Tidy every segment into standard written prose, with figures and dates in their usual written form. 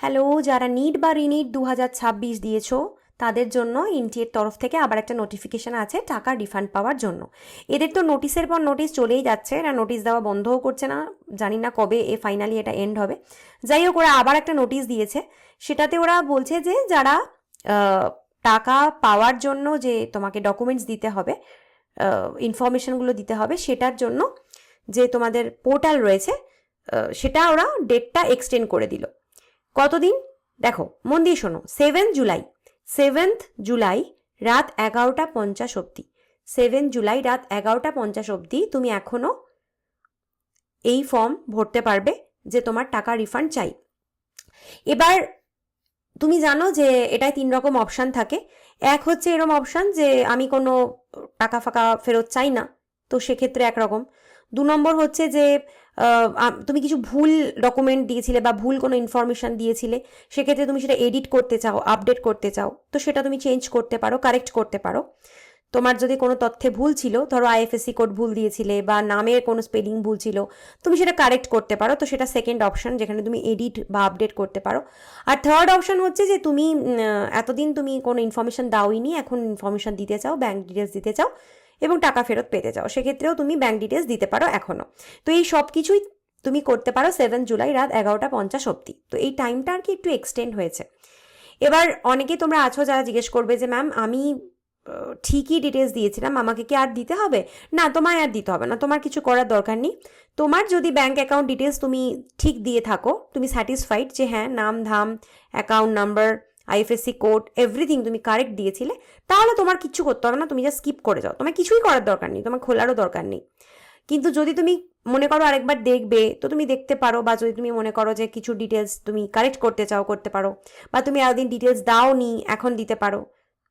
Hello, যারা NEET বা রিনিট 2026 দিয়েছো তাদের জন্য ইনটিএর তরফ থেকে আবার একটা নোটিফিকেশান আছে টাকা রিফান্ড পাওয়ার জন্য। এদের তো নোটিশের পর নোটিশ চলেই যাচ্ছে, এরা নোটিশ দেওয়া বন্ধও করছে না, জানি না কবে ফাইনালি এটা এন্ড হবে। যাই হোক, ওরা আবার একটা নোটিশ দিয়েছে, সেটাতে ওরা বলছে যে যারা টাকা পাওয়ার জন্য যে তোমাকে ডকুমেন্টস দিতে হবে, ইনফরমেশনগুলো দিতে হবে, সেটার জন্য যে তোমাদের পোর্টাল রয়েছে সেটা ওরা ডেটটা এক্সটেন্ড করে দিল। কতদিন দেখো, মন দিয়ে শোনো, 7th জুলাই রাত 11:50 অবধি, 7 জুলাই রাত 11:50 অবধি তুমি এখনো এই ফর্ম ভরতে পারবে যে তোমার টাকা রিফান্ড চাই। এবার তুমি জানো যে এটায় 3 রকম অপশান থাকে। এক হচ্ছে এরকম অপশান যে আমি কোনো টাকা ফাঁকা ফেরত চাই না, তো সেক্ষেত্রে একরকম। 2 নম্বর হচ্ছে যে তুমি কিছু ভুল ডকুমেন্ট দিয়েছিলে বা ভুল কোনো ইনফরমেশান দিয়েছিলে, সেক্ষেত্রে তুমি সেটা এডিট করতে চাও, আপডেট করতে চাও, তো সেটা তুমি চেঞ্জ করতে পারো, কারেক্ট করতে পারো। তোমার যদি কোনো তথ্যে ভুল ছিল, ধরো আইএফএসসি কোড ভুল দিয়েছিলে বা নামের কোনো স্পেলিং ভুল ছিল, তুমি সেটা কারেক্ট করতে পারো, তো সেটা সেকেন্ড অপশান, যেখানে তুমি এডিট বা আপডেট করতে পারো। আর থার্ড অপশান হচ্ছে যে তুমি এতদিন তুমি কোনো ইনফরমেশান দাওইনি, এখন ইনফরমেশান দিতে চাও, ব্যাঙ্ক ডিটেলস দিতে চাও এবং টাকা ফেরত পেতে চাও, সেক্ষেত্রেও তুমি ব্যাঙ্ক ডিটেলস দিতে পারো এখনও। তো এই সব কিছুই তুমি করতে পারো 7 জুলাই রাত 11:50 অবধি। তো এই টাইমটা আর কি একটু এক্সটেন্ড হয়েছে। এবার অনেকেই তোমরা আছো যারা জিজ্ঞেস করবে যে ম্যাম আমি ঠিকই ডিটেলস দিয়েছিলাম, আমাকে কি আর দিতে হবে? না, তোমায় আর দিতে হবে না, তোমার কিছু করার দরকার নেই। তোমার যদি ব্যাঙ্ক অ্যাকাউন্ট ডিটেলস তুমি ঠিক দিয়ে থাকো, তুমি স্যাটিসফাইড যে হ্যাঁ নাম ধাম, account number, IFSC code, everything তুমি কারেক্ট দিয়েছিলে, তাহলে তোমার কিচ্ছু করতে হবে না, তুমি জাস্ট স্কিপ করে যাও, তোমার কিছুই করার দরকার নেই, তোমার খোলারও দরকার নেই। কিন্তু যদি তুমি মনে করো আরেকবার দেখবে, তো তুমি দেখতে পারো, বা যদি তুমি মনে করো যে কিছু ডিটেলস তুমি কারেক্ট করতে চাও, করতে পারো, বা তুমি এতদিন ডিটেলস দাওনি, এখন দিতে পারো।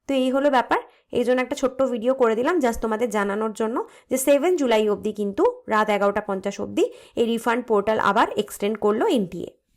তো এই হলো ব্যাপার। এই জন্য একটা ছোট্ট ভিডিও করে দিলাম জাস্ট তোমাদের জানানোর জন্য যে 7 জুলাই অবধি কিন্তু রাত 11:50 অবধি এই রিফান্ড পোর্টাল আবার এক্সটেন্ড করলো এনটিএ।